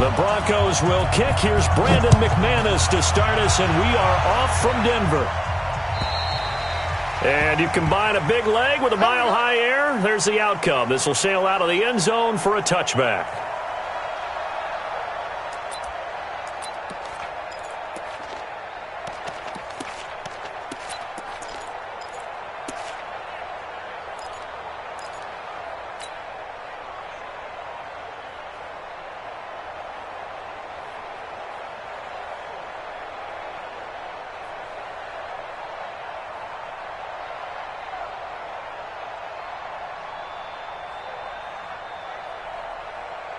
The Broncos will kick. Here's Brandon McManus to start us, and we are off from Denver. And you combine a big leg with a mile-high air, there's the outcome. This will sail out of the end zone for a touchback.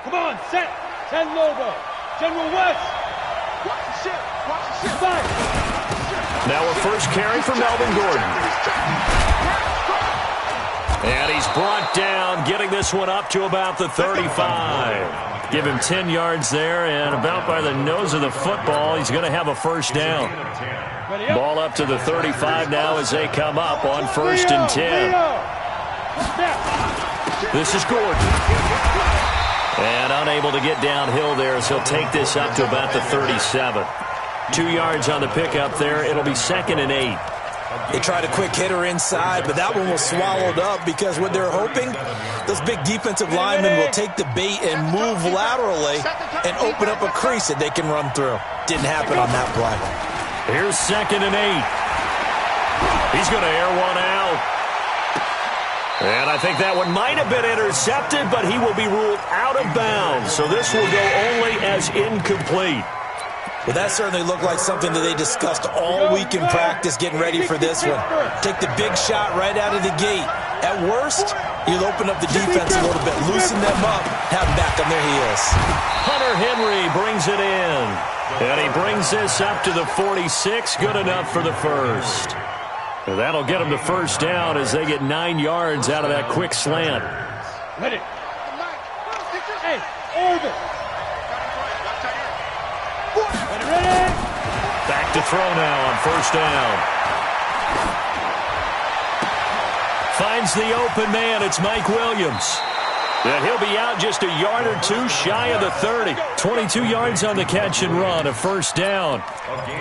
Come on, set. 10 Lobo. General West. Watch the ship. Watch the ship. Back. Now a first carry for Melvin Gordon. And he's brought down, getting this one up to about the 35. Give him 10 yards there, and about by the nose of the football, he's going to have a first down. Ball up to the 35 now as they come up on 1st and 10. This is Gordon. And unable to get downhill there, as he'll take this up to about the 37. 2 yards on the pickup there. It'll be 2nd and 8. They tried a quick hitter inside, but that one was swallowed up because what they're hoping, those big defensive linemen will take the bait and move laterally and open up a crease that they can run through. Didn't happen on that play. Here's 2nd and 8. He's going to air one out. And I think that one might have been intercepted, but he will be ruled out of bounds. So this will go only as incomplete. Well, that certainly looked like something that they discussed all week in practice, getting ready for this one. Take the big shot right out of the gate. At worst, you'll open up the defense a little bit, loosen them up, have them back on their heels. Hunter Henry brings it in. And he brings this up to the 46. Good enough for the first. And that'll get them the first down as they get 9 yards out of that quick slant. Ready. Hey, Irvin. Ready. Back to throw now on 1st down. Finds the open man. It's Mike Williams. And he'll be out just a yard or two shy of the 30. 22 yards on the catch and run, a 1st down.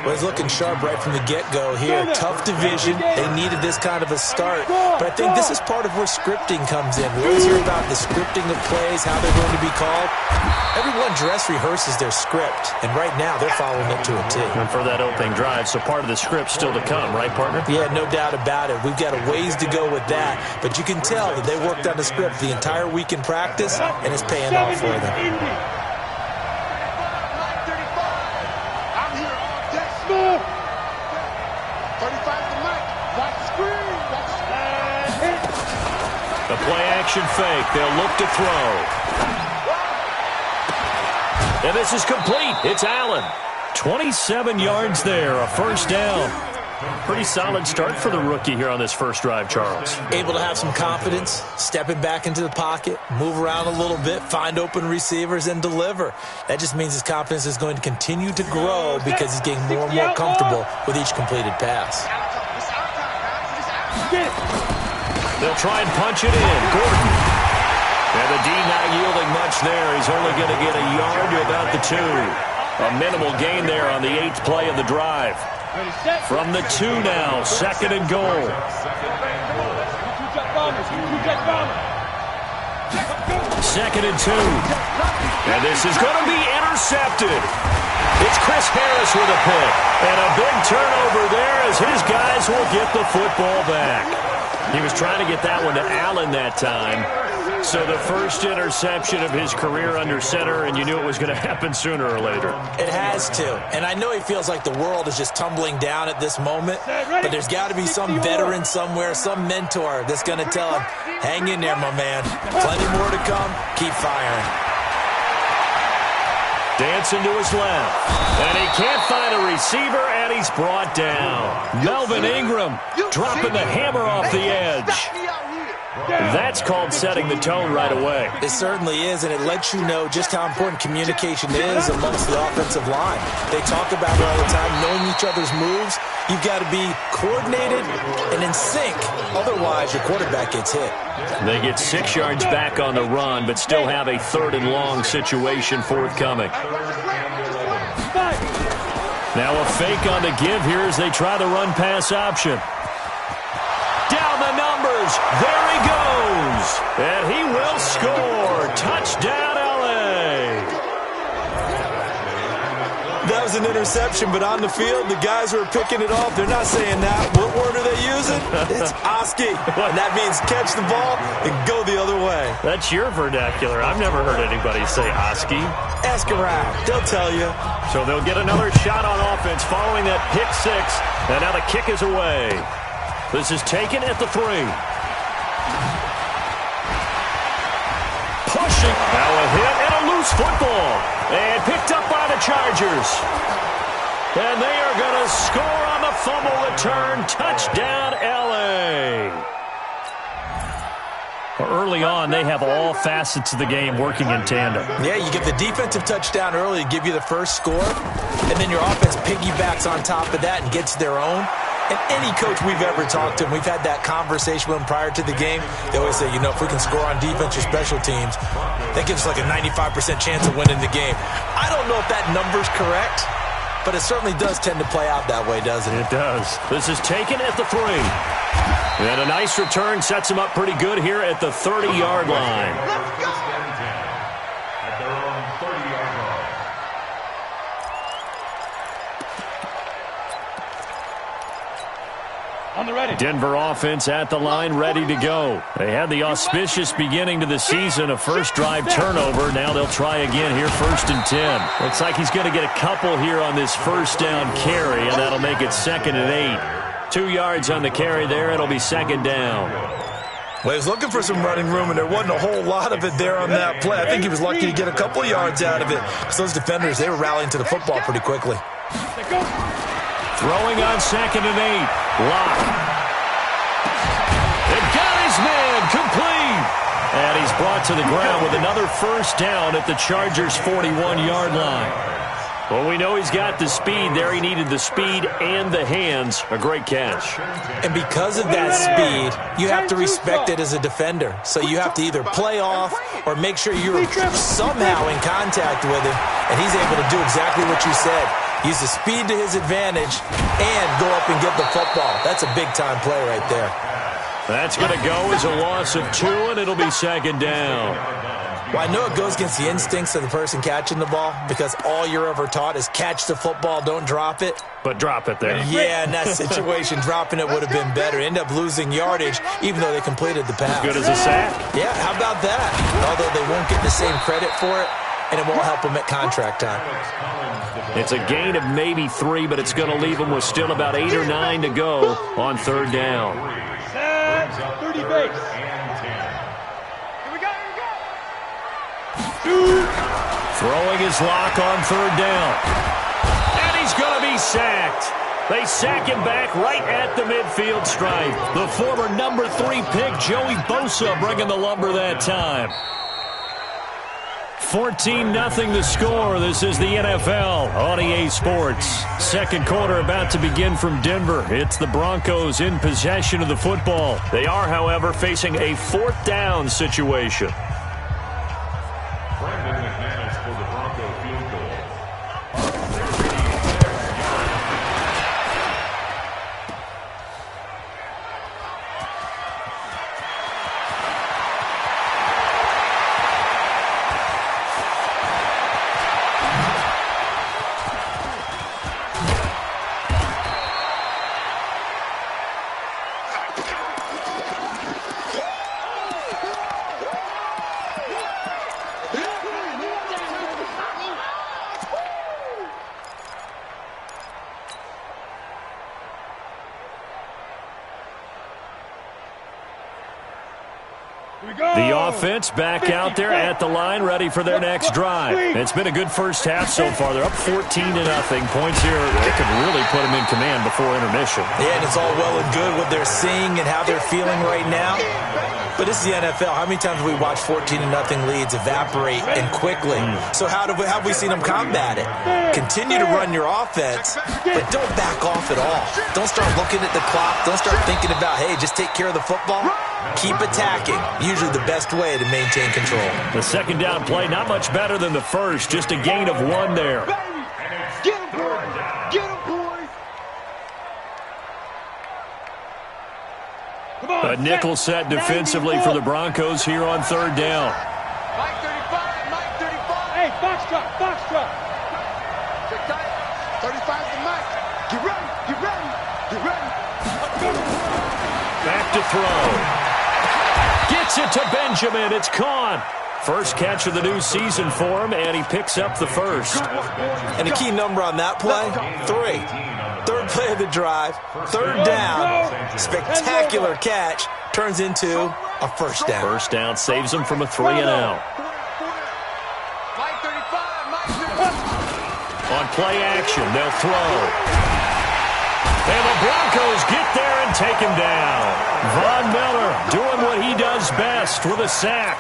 Well, he's looking sharp right from the get-go here. Tough division. They needed this kind of a start. But I think this is part of where scripting comes in. We always hear about the scripting of plays, how they're going to be called. Everyone dress rehearses their script, and right now they're following it to a T. And for that opening drive, so part of the script still to come, right, partner? Yeah, no doubt about it. We've got a ways to go with that, but you can tell that they worked on the script the entire week in practice, and it's paying off for them. The play-action fake. They'll look to throw. And this is complete. It's Allen. 27 yards there, a 1st down. Pretty solid start for the rookie here on this first drive, Charles. Able to have some confidence, stepping back into the pocket, move around a little bit, find open receivers, and deliver. That just means his confidence is going to continue to grow because he's getting more and more comfortable with each completed pass. They'll try and punch it in. Gordon. And the D not yielding much there. He's only going to get a yard to about the 2. A minimal gain there on the 8th play of the drive. From the 2 now, 2nd and goal. 2nd and 2. And this is going to be intercepted. It's Chris Harris with a pick. And a big turnover there as his guys will get the football back. He was trying to get that one to Allen that time. So the first interception of his career under center, and you knew it was going to happen sooner or later. It has to. And I know he feels like the world is just tumbling down at this moment, but there's got to be some veteran somewhere, some mentor that's going to tell him, hang in there, my man. Plenty more to come. Keep firing. Dancing to his left. And he can't find a receiver, and he's brought down. Melvin Ingram dropping the hammer off the edge. That's called setting the tone right away. It certainly is, and it lets you know just how important communication is amongst the offensive line. They talk about it all the time, knowing each other's moves, You've got to be coordinated and in sync. Otherwise, your quarterback gets hit. They get 6 yards back on the run, but still have a 3rd and long situation forthcoming. Now a fake on the give here as they try the run-pass option. Down the numbers. There he goes. And he will score. Touchdown, L.A. That was an interception, but on the field, the guys who are picking it off, they're not saying that. What word are they using? It's Oski. And that means catch the ball and go the other way. That's your vernacular. I've never heard anybody say Oski. Ask around. They'll tell you. So they'll get another shot on offense following that pick 6. And now the kick is away. This is taken at the 3. Pushing. Now a hit and a loose football. And picked up by the Chargers. And they are going to score on the fumble return. Touchdown, L.A. Early on, they have all facets of the game working in tandem. Yeah, you get the defensive touchdown early to give you the first score, and then your offense piggybacks on top of that and gets their own. And any coach we've ever talked to, and we've had that conversation with them prior to the game, they always say, if we can score on defense or special teams, that gives us like a 95% chance of winning the game. I don't know if that number's correct, but it certainly does tend to play out that way, doesn't it? It does. This is taken at the 3. And a nice return sets him up pretty good here at the 30-yard line. Let's go! At their own 30-yard line. On the ready. Denver offense at the line, ready to go. They had the auspicious beginning to the season, a first drive turnover. Now they'll try again here, 1st and 10. Looks like he's going to get a couple here on this first down carry, and that'll make it 2nd and 8. 2 yards on the carry there. It'll be 2nd down. Well, he was looking for some running room, and there wasn't a whole lot of it there on that play. I think he was lucky to get a couple of yards out of it because those defenders, they were rallying to the football pretty quickly. Throwing on 2nd and 8. Lock. It got his man complete. And he's brought to the ground with another first down at the Chargers' 41-yard line. Well, we know he's got the speed there. He needed the speed and the hands. A great catch. And because of that speed, you have to respect it as a defender. So you have to either play off or make sure you're somehow in contact with him. And he's able to do exactly what you said. Use the speed to his advantage and go up and get the football. That's a big-time play right there. That's going to go as a loss of 2, and it'll be 2nd down. Well, I know it goes against the instincts of the person catching the ball because all you're ever taught is catch the football, don't drop it. But drop it there. Yeah, in that situation, dropping it would have been better. End up losing yardage even though they completed the pass. As good as a sack. Yeah, how about that? Although they won't get the same credit for it, and it won't help them at contract time. It's a gain of maybe 3, but it's going to leave them with still about 8 or 9 to go on 3rd down. Set. 30 base. Throwing his lock on 3rd down. And he's going to be sacked. They sack him back right at the midfield stripe. The former number 3 pick, Joey Bosa, bringing the lumber that time. 14-0 the score. This is the NFL on EA Sports. Second quarter about to begin from Denver. It's the Broncos in possession of the football. They are, however, facing a 4th down situation. For the Bronco field goal. The offense back out there at the line, ready for their next drive. It's been a good first half so far. They're up 14-0. Points here, they could really put them in command before intermission. Yeah, and it's all well and good what they're seeing and how they're feeling right now. But this is the NFL. How many times have we watched 14-0 leads evaporate and quickly? So how have we seen them combat it? Continue to run your offense, but don't back off at all. Don't start looking at the clock. Don't start thinking about, hey, just take care of the football. Keep attacking. Usually the best way to maintain control. The second down play, not much better than the first. Just a gain of 1 there. Get him, boys! Get him, boys! Come on, A nickel set defensively for the Broncos here on third down. Mike 35, Mike 35. Hey, box drop. Sit tight. 35 to Mike. Get ready. Back to throw. Gets it to Benjamin. It's caught. First catch of the new season for him, and he picks up the first. And a key number on that play, 3. Third play of the drive, third down, spectacular catch, turns into a first down. First down saves him from a 3-and-out. Mike 35, On play action, they'll throw. And the Broncos get there and take him down. Von Miller doing what he does best with a sack.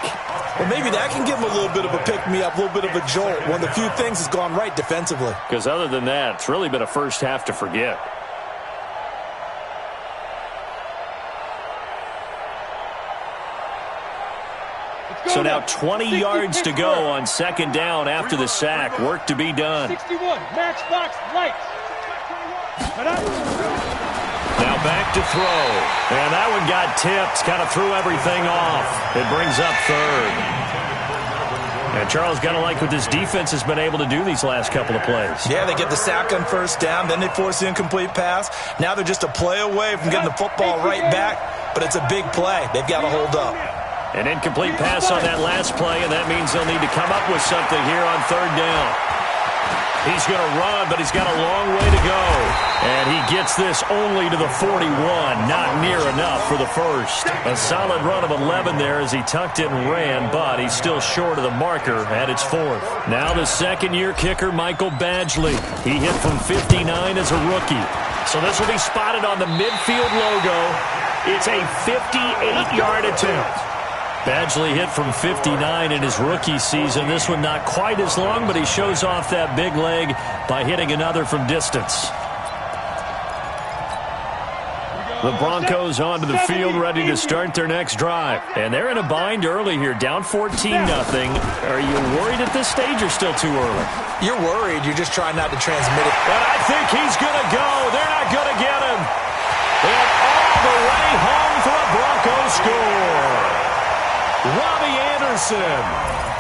Well, maybe that can give him a little bit of a pick-me-up, a little bit of a jolt. One of the few things has gone right defensively. Because other than that, it's really been a first half to forget. So now 20 yards to go on second down after the sack. Work to be done. 61, matchbox lights. Now back to throw. And that one got tipped. Kind of threw everything off. It brings up third. And Charles, got to like what this defense has been able to do these last couple of plays. Yeah, they get the sack on first down. Then they force the incomplete pass. Now they're just a play away from getting the football right back. But it's a big play. They've got to hold up. An incomplete pass on that last play, and that means they'll need to come up with something here on third down. He's going to run, but he's got a long way to go. And he gets this only to the 41. Not near enough for the first. A solid run of 11 there as he tucked it and ran, but he's still short of the marker at its 4th. Now the second-year kicker, Michael Badgley. He hit from 59 as a rookie. So this will be spotted on the midfield logo. It's a 58-yard attempt. Badgley hit from 59 in his rookie season. This one not quite as long, but he shows off that big leg by hitting another from distance. The Broncos onto the field ready to start their next drive. And they're in a bind early here, down 14-0. Are you worried at this stage or still too early? You're worried. You're just trying not to transmit it. But I think he's going to go. They're not going to get him. And all the way home for a Broncos score. Robbie Anderson,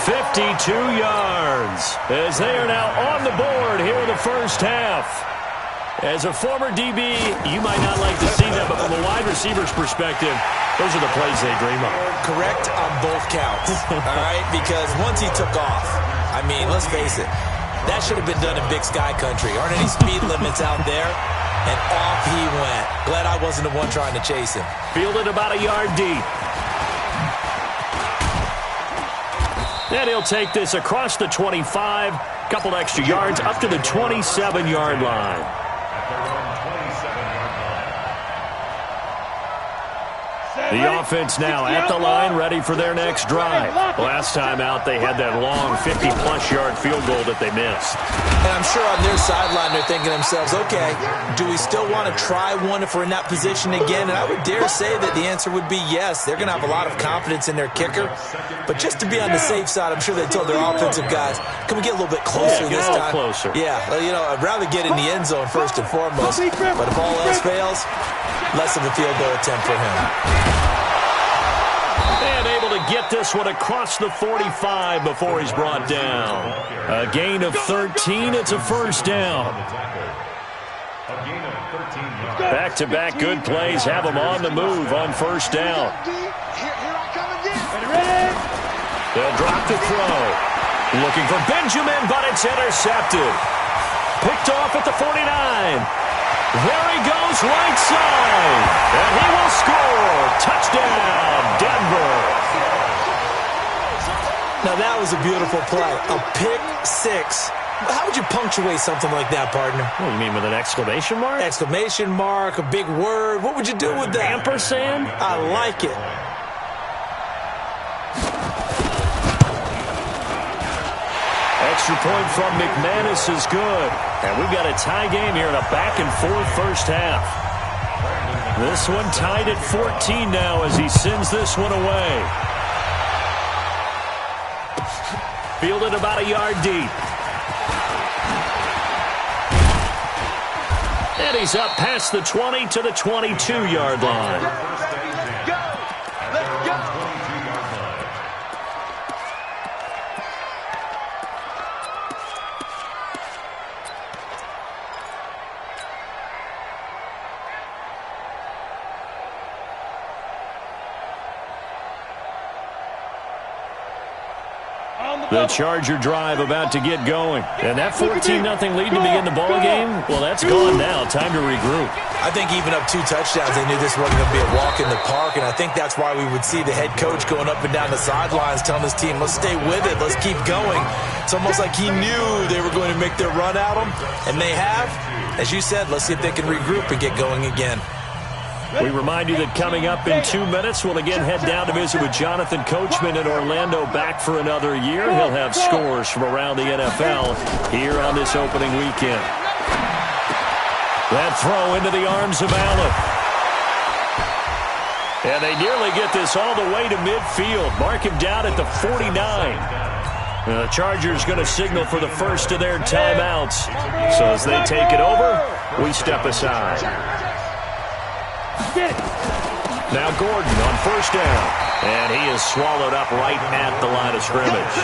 52 yards, as they are now on the board here in the first half. As a former DB, you might not like to see that, but from a wide receiver's perspective, those are the plays they dream of. Correct on both counts, all right? Because once he took off, I mean, let's face it, that should have been done in Big Sky Country. Aren't any speed limits out there? And off he went. Glad I wasn't the one trying to chase him. Fielded about a yard deep. And he'll take this across the 25, couple extra yards, up to the 27-yard line. The offense now at the line, ready for their next drive. Last time out, they had that long 50-plus yard field goal that they missed. And I'm sure on their sideline, they're thinking to themselves, okay, do we still want to try one if we're in that position again? And I would dare say that the answer would be yes. They're going to have a lot of confidence in their kicker. But just to be on the safe side, I'm sure they told their offensive guys, can we get a little bit closer this time? Closer. Yeah, you know, I'd rather get in the end zone first and foremost. But if all else fails, less of a field goal attempt for him. And able to get this one across the 45 before he's brought down. A gain of 13. It's a first down. Back-to-back good plays have him on the move on first down. They'll drop the throw. Looking for Benjamin, but it's intercepted. Picked off at the 49. There he goes, right side. And he will score. Touchdown, Denver. Now, that was a beautiful play. A pick six. How would you punctuate something like that, partner? What do you mean, with an exclamation mark? Exclamation mark, a big word. What would you do with that? Ampersand? I like it. extra point from McManus is good. And we've got a tie game here in a back-and-forth first half. This one tied at 14 now as he sends this one away. Fielded about a yard deep. And he's up past the 20 to the 22-yard line. Let's go. The Charger drive about to get going. And that 14-0 lead to begin the ball game, well, that's gone now. Time to regroup. I think even up 2 touchdowns, they knew this wasn't going to be a walk in the park, and I think that's why we would see the head coach going up and down the sidelines telling his team, let's stay with it, let's keep going. It's almost like he knew they were going to make their run at him, and they have. As you said, let's see if they can regroup and get going again. We remind you that coming up in 2 minutes, we'll again head down to visit with Jonathan Coachman in Orlando, back for another year. He'll have scores from around the NFL here on this opening weekend. That throw into the arms of Allen. And they nearly get this all the way to midfield. Mark him down at the 49. The Chargers going to signal for the first of their timeouts. So as they take it over, we step aside. Now Gordon on first down. And he is swallowed up right at the line of scrimmage.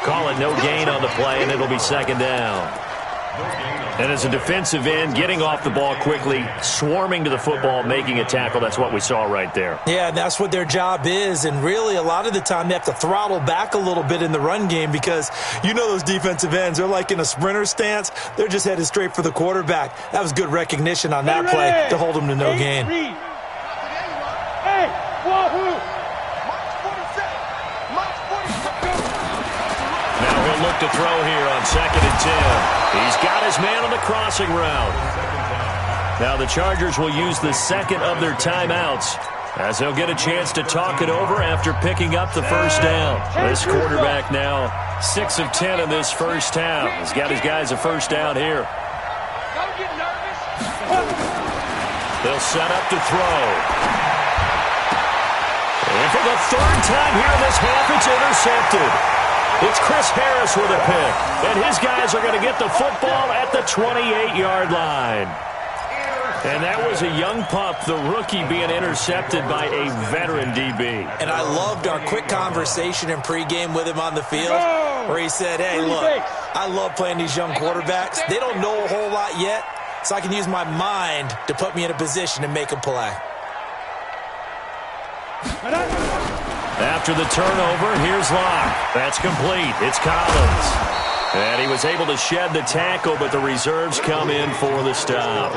Call it no gain on the play, and it'll be second down. And as a defensive end, getting off the ball quickly, swarming to the football, making a tackle, that's what we saw right there. Yeah, that's what their job is, and really a lot of the time they have to throttle back a little bit in the run game because you know those defensive ends, they're like in a sprinter stance. They're just headed straight for the quarterback. That was good recognition on that play to hold them to no gain. Hey, wahoo! Now he'll look to throw here on 2nd and 10. He's got his man on the crossing route. Now the Chargers will use the second of their timeouts as they'll get a chance to talk it over after picking up the first down. This quarterback now 6 of 10 in this first half. He's got his guys a first down here. Don't get nervous. They'll set up to throw. And for the third time here in this half, it's intercepted. It's Chris Harris with a pick, and his guys are going to get the football at the 28-yard line. And that was a young pup, the rookie, being intercepted by a veteran DB. And I loved our quick conversation in pregame with him on the field where he said, hey, look, I love playing these young quarterbacks. They don't know a whole lot yet, so I can use my mind to put me in a position to make a play. After the turnover, here's Locke. That's complete. It's Collins. And he was able to shed the tackle, but the reserves come in for the stop.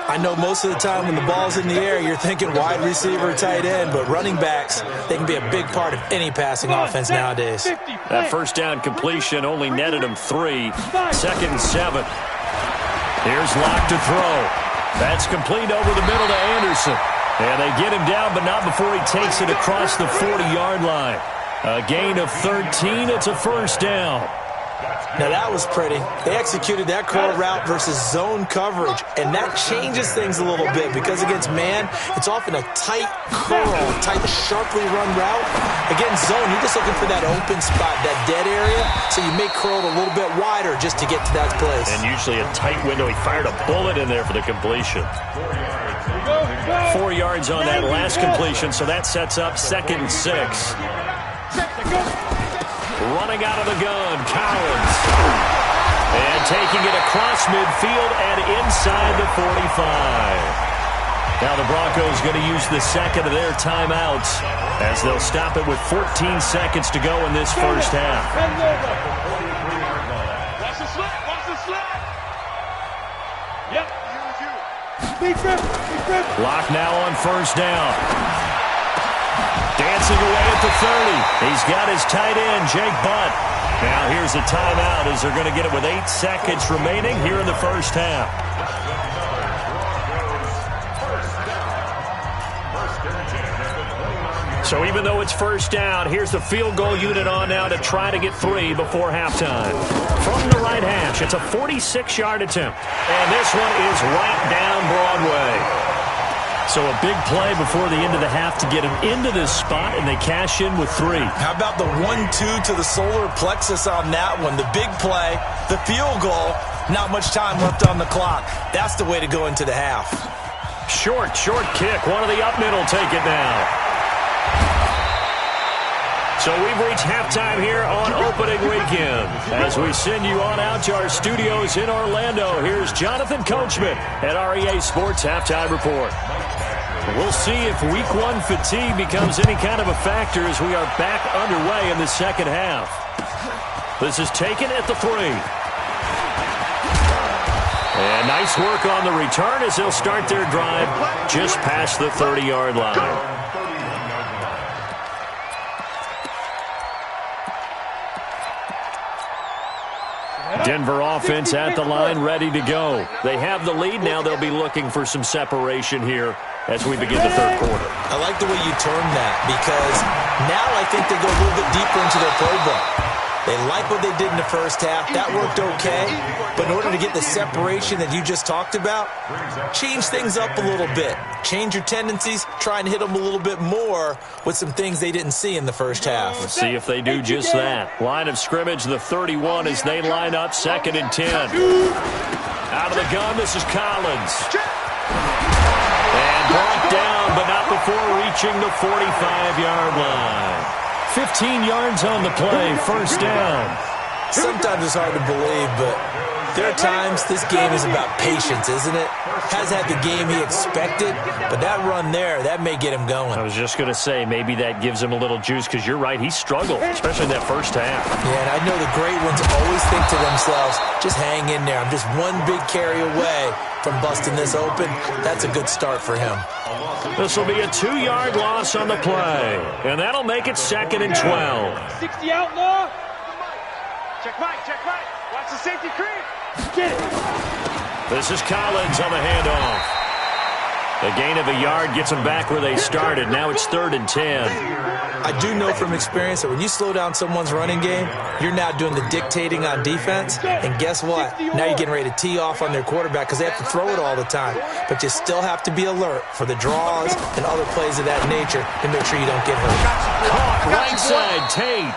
I know most of the time when the ball's in the air, you're thinking wide receiver, tight end, but running backs, they can be a big part of any passing offense nowadays. That first down completion only netted him 3. 2nd and 7. Here's Locke to throw. That's complete over the middle to Anderson. And they get him down, but not before he takes it across the 40-yard line. A gain of 13. It's a first down. Now, that was pretty. They executed that curl route versus zone coverage, and that changes things a little bit because against man, it's often a tight curl, tight, sharply run route. Against zone, you're just looking for that open spot, that dead area, so you make curl a little bit wider just to get to that place. And usually a tight window. He fired a bullet in there for the completion. 4 yards on that last completion, so that sets up 2nd and 6. Running out of the gun, Collins. And taking it across midfield and inside the 45. Now the Broncos going to use the second of their timeouts as they'll stop it with 14 seconds to go in this first half. Watch the slip. Watch the slip. Yep. Locke now on first down. Dancing away at the 30. He's got his tight end, Jake Butt. Now here's a timeout as they're going to get it with 8 seconds remaining here in the first half. So even though it's first down, here's the field goal unit on now to try to get 3 before halftime. From the right hash, it's a 46-yard attempt. And this one is right down Broadway. So a big play before the end of the half to get him into this spot, and they cash in with 3. How about the 1-2 to the solar plexus on that one? The big play, the field goal, not much time left on the clock. That's the way to go into the half. Short kick. One of the up middle take it now. So we've reached halftime here on opening weekend. As we send you on out to our studios in Orlando, here's Jonathan Coachman at REA Sports Halftime Report. We'll see if Week 1 fatigue becomes any kind of a factor as we are back underway in the second half. This is taken at the 3. And nice work on the return as they'll start their drive just past the 30-yard line. Denver offense at the line, ready to go. They have the lead. Now they'll be looking for some separation here as we begin the third quarter. I like the way you term that because now I think they go a little bit deeper into their playbook. They like what they did in the first half. That worked okay. But in order to get the separation that you just talked about, change things up a little bit. Change your tendencies. Try and hit them a little bit more with some things they didn't see in the first half. Let's see if they do just that. Line of scrimmage, the 31 as they line up 2nd and 10. Out of the gun, this is Collins. And brought down, but not before reaching the 45-yard line. 15 yards on the play, first down. Sometimes it's hard to believe, but there are times this game is about patience, isn't it? Has had the game he expected, but that run there, that may get him going. I was just going to say, maybe that gives him a little juice, because you're right, he struggled, especially in that first half. Yeah, and I know the great ones always think to themselves, just hang in there. I'm just one big carry away from busting this open. That's a good start for him. This will be a 2-yard loss on the play, and that'll make it 2nd and 12. 60 outlaw. Check right. Watch the safety creep. Get it. This is Collins on the handoff. The gain of a yard gets them back where they started. Now it's 3rd and 10. I do know from experience that when you slow down someone's running game, you're now doing the dictating on defense. And guess what? Now you're getting ready to tee off on their quarterback because they have to throw it all the time. But you still have to be alert for the draws and other plays of that nature to make sure you don't get hurt. Caught right side, Tate.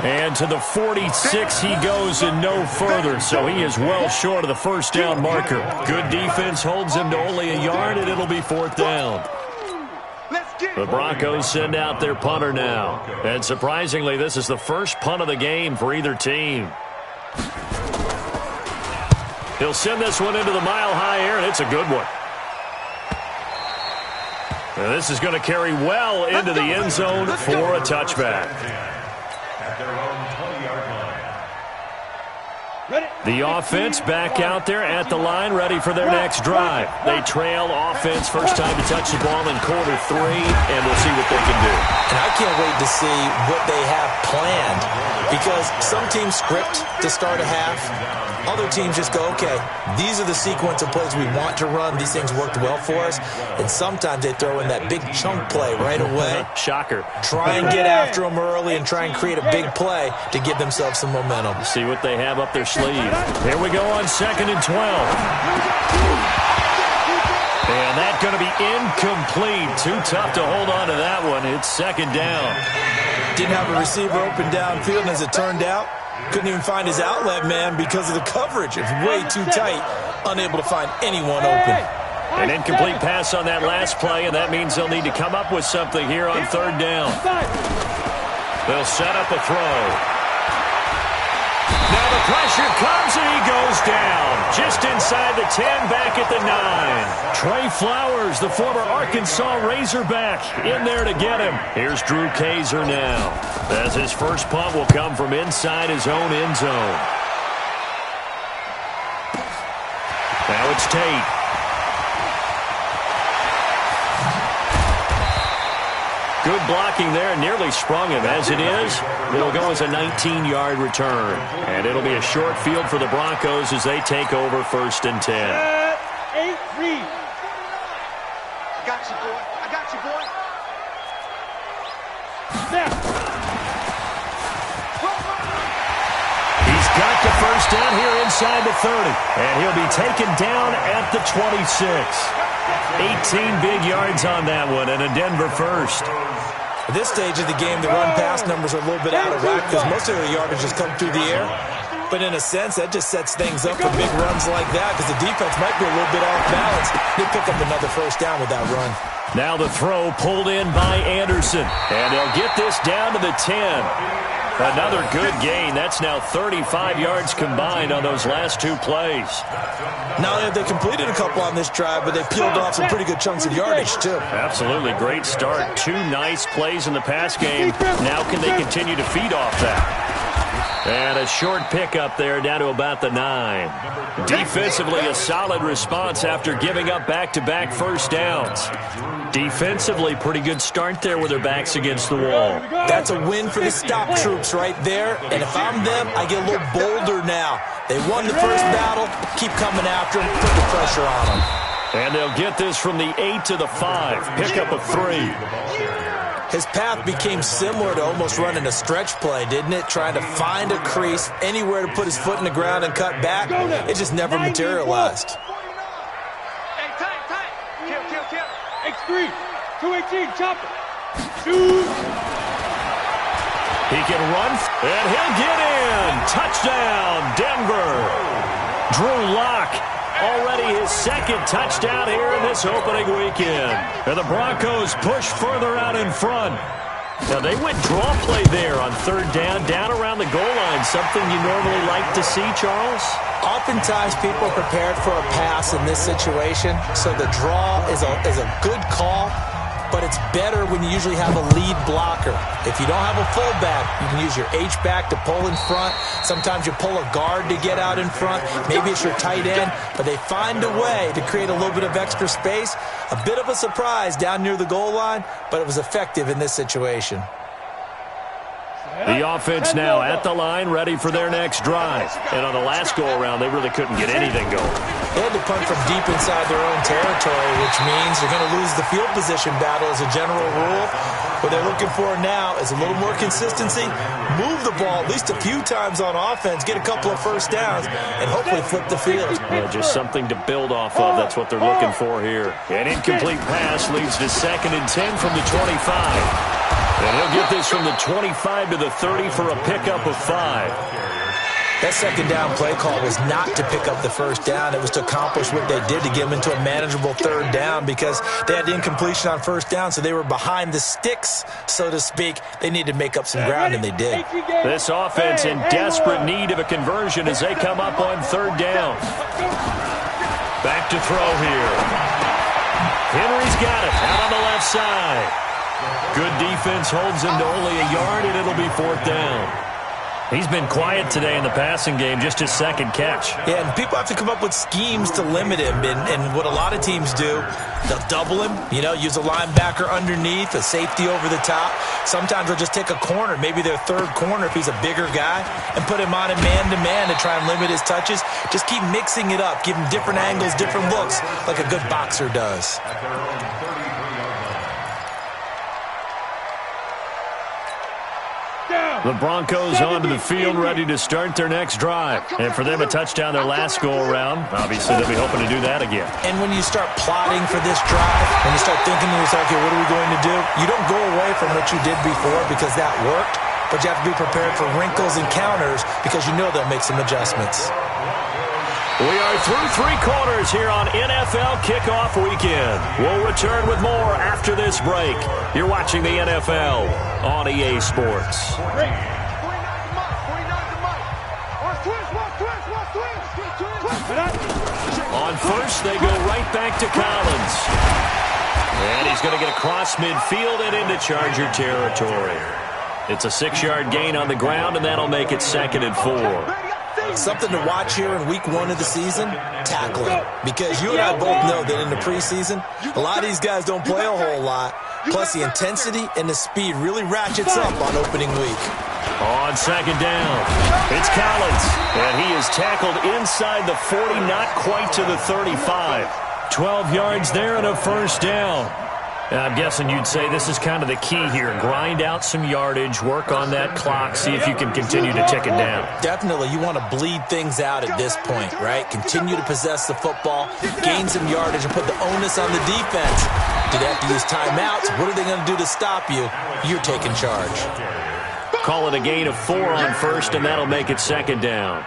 And to the 46 he goes and no further, so he is well short of the first down marker. Good defense holds him to only a yard, and it'll be 4th down. The Broncos send out their punter now. And surprisingly, this is the first punt of the game for either team. He'll send this one into the mile-high air, and it's a good one. And this is going to carry well into the end zone for a touchback. The offense back out there at the line, ready for their next drive. They trail offense, first time to touch the ball in quarter 3, and we'll see what they can do. And I can't wait to see what they have planned, because some teams script to start a half. Other teams just go, okay, these are the sequence of plays we want to run. These things worked well for us. And sometimes they throw in that big chunk play right away. Shocker. Try and get after them early and try and create a big play to give themselves some momentum. See what they have up their sleeve. Here we go on 2nd and 12. And that's going to be incomplete. Too tough to hold on to that one. It's 2nd down. Didn't have a receiver open downfield, and as it turned out, couldn't even find his outlet man because of the coverage. It's way too tight, unable to find anyone open. An incomplete pass on that last play, and that means they'll need to come up with something here on 3rd down. They'll set up a throw. Now the pressure comes, and he goes down. Just inside the 10, back at the 9. Trey Flowers, the former Arkansas Razorback, in there to get him. Here's Drew Kaiser now, as his first punt will come from inside his own end zone. Now it's Tate. Good blocking there, nearly sprung him. As it is, it'll go as a 19-yard return. And it'll be a short field for the Broncos as they take over 1st and 10. 8-3. I got you, boy. first down here inside the 30. And he'll be taken down at the 26. 18 big yards on that one, and a Denver first. At this stage of the game, the run-pass numbers are a little bit out of whack because most of the yardage has come through the air. But in a sense, that just sets things up for big runs like that because the defense might be a little bit off balance. They pick up another first down with that run. Now the throw pulled in by Anderson. And they'll get this down to the 10. Another good gain. That's now 35 yards combined on those last two plays. Not only have they completed a couple on this drive, but they peeled off some pretty good chunks of yardage, too. Absolutely. Great start. Two nice plays in the pass game. Now can they continue to feed off that? And a short pickup there down to about the 9. Defensively, a solid response after giving up back-to-back first downs. Defensively, pretty good start there with their backs against the wall. That's a win for the stop troops right there. And if I'm them, I get a little bolder now. They won the first battle. Keep coming after them. Put the pressure on them. And they'll get this from the 8 to the 5. Pickup of 3. His path became similar to almost running a stretch play, didn't it? Trying to find a crease, anywhere to put his foot in the ground and cut back. It just never materialized. Hey, tight. Kill. X3, 218, chopper. Shoot. He can run, and he'll get in. Touchdown, Denver. Drew Lock. Already his second touchdown here in this opening weekend. And the Broncos push further out in front. Now, they went draw play there on third down around the goal line. Something you normally like to see, Charles? Oftentimes, people are prepared for a pass in this situation, so the draw is a good call, but it's better when you usually have a lead blocker. If you don't have a fullback, you can use your H-back to pull in front. Sometimes you pull a guard to get out in front. Maybe it's your tight end, but they find a way to create a little bit of extra space. A bit of a surprise down near the goal line, but it was effective in this situation. The offense now at the line, ready for their next drive. And on the last go-around, they really couldn't get anything going. They had to punt from deep inside their own territory, which means they're going to lose the field position battle as a general rule. What they're looking for now is a little more consistency, move the ball at least a few times on offense, get a couple of first downs, and hopefully flip the field. Just something to build off of. That's what they're looking for here. An incomplete pass leads to 2nd and 10 from the 25. And he'll get this from the 25 to the 30 for a pickup of 5. That second down play call was not to pick up the first down. It was to accomplish what they did to get them into a manageable third down because they had incompletion on first down, so they were behind the sticks, so to speak. They needed to make up some ground, and they did. This offense in desperate need of a conversion as they come up on third down. Back to throw here. Henry's got it out on the left side. Good defense holds him to only a yard, and it'll be 4th down. He's been quiet today in the passing game, just his second catch. Yeah, and people have to come up with schemes to limit him, and what a lot of teams do, they'll double him, use a linebacker underneath, a safety over the top. Sometimes they'll just take a corner, maybe their third corner if he's a bigger guy, and put him on a man-to-man to try and limit his touches. Just keep mixing it up, give him different angles, different looks, like a good boxer does. The Broncos onto the field, ready to start their next drive. And for them, a touchdown their last go-around. Obviously, they'll be hoping to do that again. And when you start plotting for this drive, when you start thinking to yourself, okay, what are we going to do? You don't go away from what you did before because that worked, but you have to be prepared for wrinkles and counters because you know they'll make some adjustments. We are through 3 quarters here on NFL Kickoff Weekend. We'll return with more after this break. You're watching the NFL on EA Sports. On first, they go right back to Collins. And he's going to get across midfield and into Charger territory. It's a 6-yard gain on the ground, and that'll make it 2nd and 4. Something to watch here in week 1 of the season, tackling. Because you and I both know that in the preseason, a lot of these guys don't play a whole lot. Plus, the intensity and the speed really ratchets up on opening week. On 2nd down, it's Collins. And he is tackled inside the 40, not quite to the 35. 12 yards there and a first down. I'm guessing you'd say this is kind of the key here. Grind out some yardage, work on that clock, see if you can continue to tick it down. Definitely. You want to bleed things out at this point, right? Continue to possess the football, gain some yardage, and put the onus on the defense. Do they have to use timeouts? What are they going to do to stop you? You're taking charge. Call it a gain of 4 on first, and that'll make it second down.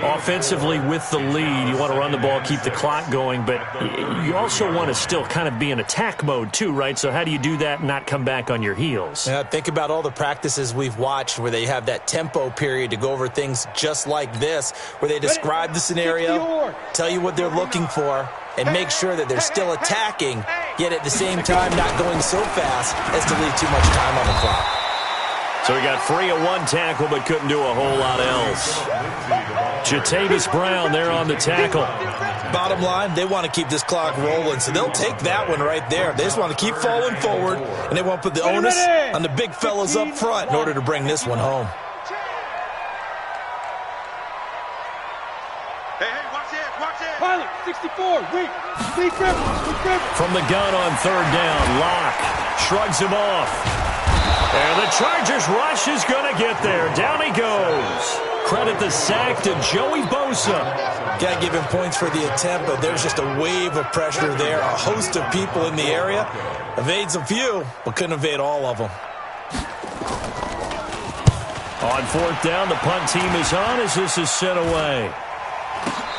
Offensively with the lead, you want to run the ball, keep the clock going, but you also want to still kind of be in attack mode too, right? So how do you do that and not come back on your heels? Yeah, think about all the practices we've watched where they have that tempo period to go over things just like this, where they describe the scenario, tell you what they're looking for, and make sure that they're still attacking, yet at the same time not going so fast as to leave too much time on the clock. So he got free of one tackle but couldn't do a whole lot else. Jatavis Brown there on the tackle. Bottom line, they want to keep this clock rolling, so they'll take that one right there. They just want to keep falling forward, and they want to put the onus on the big fellas up front in order to bring this one home. Hey, watch this. Pilot, 64, weak grip. From the gun on third down, Locke shrugs him off. And the Chargers rush is going to get there. Down he goes. Credit the sack to Joey Bosa. Got to give him points for the attempt, but there's just a wave of pressure there. A host of people in the area. Evades a few, but couldn't evade all of them. On fourth down, the punt team is on as this is sent away.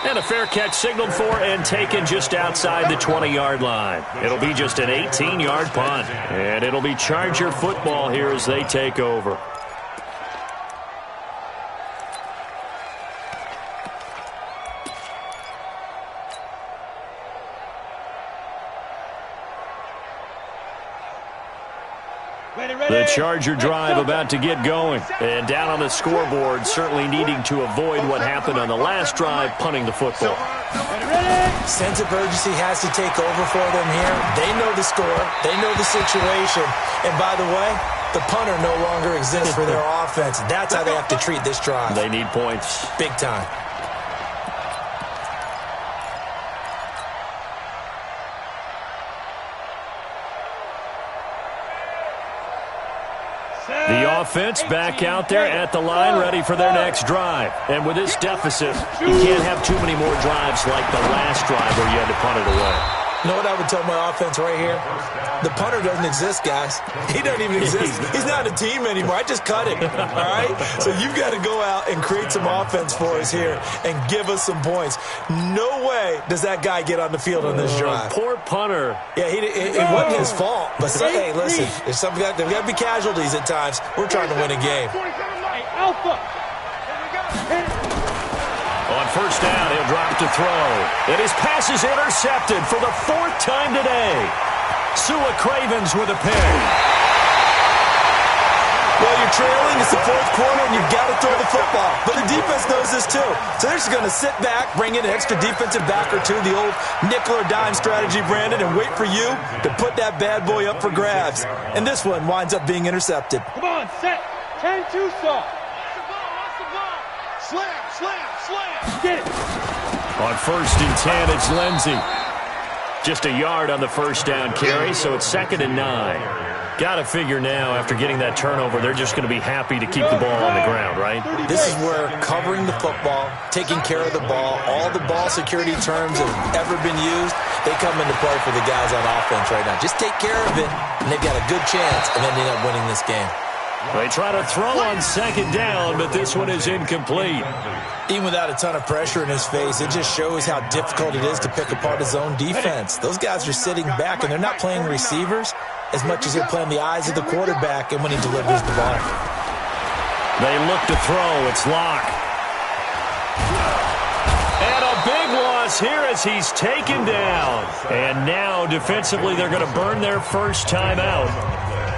And a fair catch signaled for and taken just outside the 20-yard line. It'll be just an 18-yard punt. And it'll be Charger football here as they take over. The Charger drive about to get going. And down on the scoreboard, certainly needing to avoid what happened on the last drive, punting the football. Sense of urgency has to take over for them here. They know the score. They know the situation. And by the way, the punter no longer exists for their offense. That's how they have to treat this drive. They need points. Big time. The offense back out there at the line, ready for their next drive. And with this deficit, you can't have too many more drives like the last drive where you had to punt it away. You know what I would tell my offense right here? The punter doesn't exist, guys. He doesn't even exist. He's not a team anymore. I just cut him, all right? So you've got to go out and create some offense for us here and give us some points. No way does that guy get on the field on this drive. Poor punter. Yeah, it wasn't his fault. But, hey, listen, there's got to be casualties at times. We're trying to win a game. Alpha. On first down, he'll drop to throw. And his pass is intercepted for the 4th time today. Sua Cravens with a pick. Well, you're trailing. It's the 4th quarter, and you've got to throw the football. But the defense knows this, too. So they're just going to sit back, bring in an extra defensive back or two, the old nickel or dime strategy, Brandon, and wait for you to put that bad boy up for grabs. And this one winds up being intercepted. Come on, set. 10-2 saw. Slam. Get it. On 1st and 10, it's Lindsey. Just a yard on the first down carry, so it's 2nd and 9. Got to figure now, after getting that turnover, they're just going to be happy to keep the ball on the ground, right? This is where covering the football, taking care of the ball, all the ball security terms that have ever been used, they come into play for the guys on offense right now. Just take care of it, and they've got a good chance of ending up winning this game. They try to throw on 2nd down, but this one is incomplete. Even without a ton of pressure in his face, it just shows how difficult it is to pick apart his own defense. Those guys are sitting back, and they're not playing receivers as much as they're playing the eyes of the quarterback and when he delivers the ball. They look to throw. It's Locke. And a big loss here as he's taken down. And now, defensively, they're going to burn their first time out.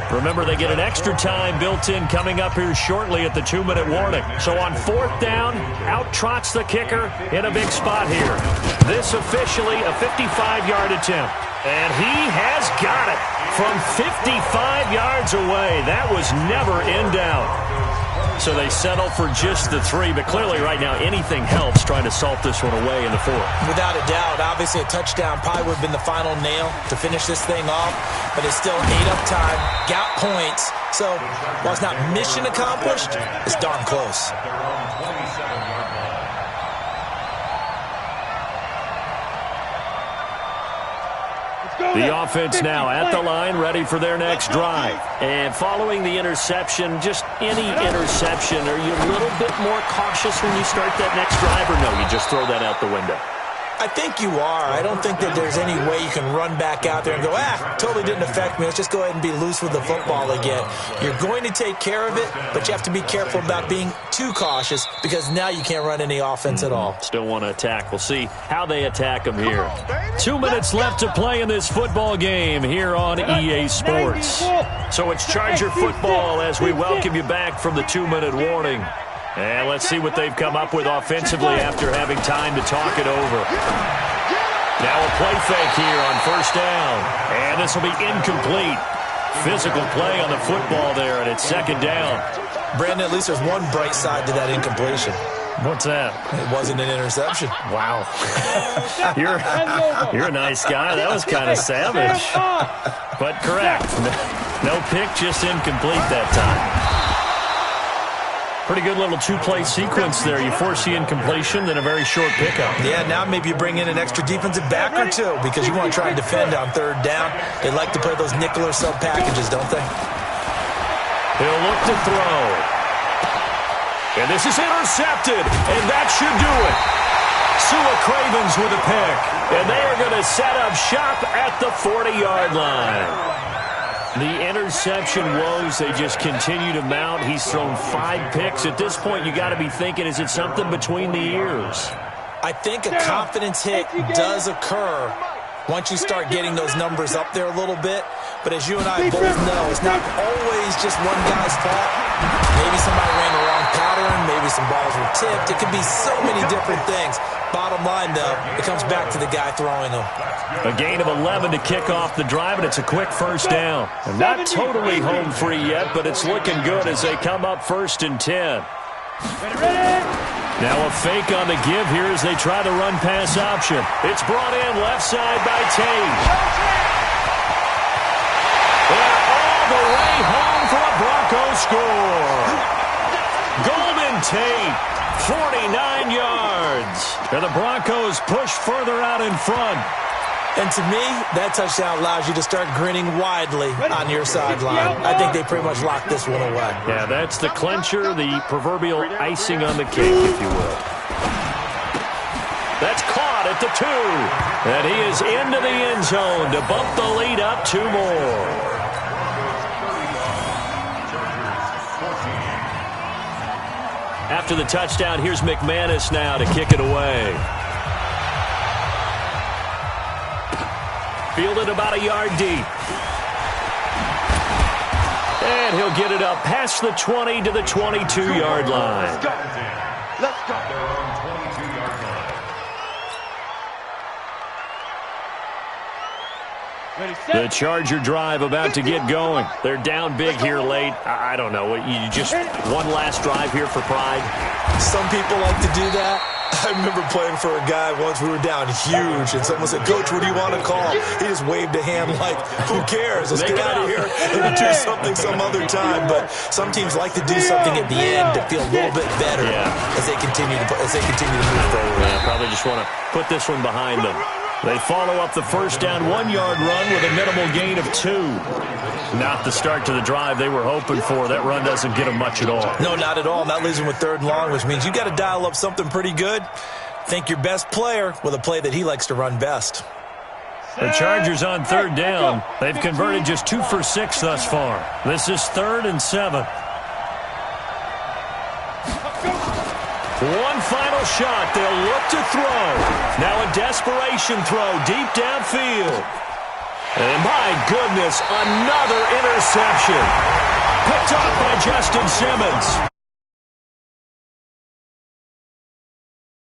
Remember, they get an extra time built in coming up here shortly at the 2-minute warning. So on 4th down, out trots the kicker in a big spot here. This officially a 55-yard attempt. And he has got it from 55 yards away. That was never in doubt. So they settle for just the 3, but clearly right now anything helps trying to salt this one away in the 4th. Without a doubt, obviously a touchdown probably would have been the final nail to finish this thing off, but it's still 8 up time, got points. So while it's not mission accomplished, it's darn close. The offense now at the line, ready for their next drive. And following the interception, just any interception, are you a little bit more cautious when you start that next drive, or no, you just throw that out the window? I think you are. I don't think that there's any way you can run back out there and go, totally didn't affect me. Let's just go ahead and be loose with the football again. You're going to take care of it, but you have to be careful about being too cautious because now you can't run any offense at all. Still want to attack. We'll see how they attack them here. 2 minutes left to play in this football game here on EA Sports. So it's Charger football as we welcome you back from the 2-minute warning. And let's see what they've come up with offensively after having time to talk it over. Now a play fake here on 1st down. And this will be incomplete. Physical play on the football there, and it's 2nd down. Brandon, at least there's one bright side to that incompletion. What's that? It wasn't an interception. Wow. You're a nice guy. That was kind of savage. But correct. No pick, just incomplete that time. Pretty good little 2-play sequence there. You force the incompletion, then a very short pickup. Yeah, now maybe you bring in an extra defensive back or 2 because you want to try and defend on 3rd down. They like to play those nickel or sub packages, don't they? He'll look to throw. And this is intercepted, and that should do it. Sua Cravens with a pick, and they are going to set up shop at the 40-yard line. The interception woes, they just continue to mount. He's thrown 5 picks. At this point, you got to be thinking, is it something between the ears? I think a confidence hit does occur once you start getting those numbers up there a little bit. But as you and I both know, it's not always just one guy's fault. Maybe somebody ran the wrong pattern. Maybe some balls were tipped. It could be so many different things. Bottom line, though, it comes back to the guy throwing them. A gain of 11 to kick off the drive, and it's a quick 1st down. And not totally home free yet, but it's looking good as they come up 1st and 10. Now a fake on the give here as they try the run-pass option. It's brought in left side by Tate. And all the way home for a Broncos score. Golden Tate, 49 yards. And the Broncos push further out in front. And to me, that touchdown allows you to start grinning widely on your sideline. I think they pretty much locked this one away. Yeah, that's the clincher, the proverbial icing on the cake, if you will. That's caught at the 2. And he is into the end zone to bump the lead up 2 more. After the touchdown, here's McManus now to kick it away. Fielded about a yard deep. And he'll get it up past the 20 to the 22-yard line. Let's go. The Charger drive about to get going. They're down big here late. I don't know. You just one last drive here for pride? Some people like to do that. I remember playing for a guy once. We were down huge, and someone said, "Coach, what do you want to call?" He just waved a hand like, "Who cares? Let's get out of here and do something some other time." But some teams like to do something at the end to feel a little bit better as they continue to move forward. Yeah, probably just want to put this one behind them. They follow up the first down 1-yard run with a minimal gain of 2. Not the start to the drive they were hoping for. That run doesn't get them much at all. No, not at all. Not losing with 3rd and long, which means you got to dial up something pretty good. Think your best player with a play that he likes to run best. The Chargers on 3rd down. They've converted just 2 for 6 thus far. This is 3rd and 7. One final shot. They'll look to throw. Now a desperation throw deep downfield. And my goodness, another interception. Picked off by Justin Simmons.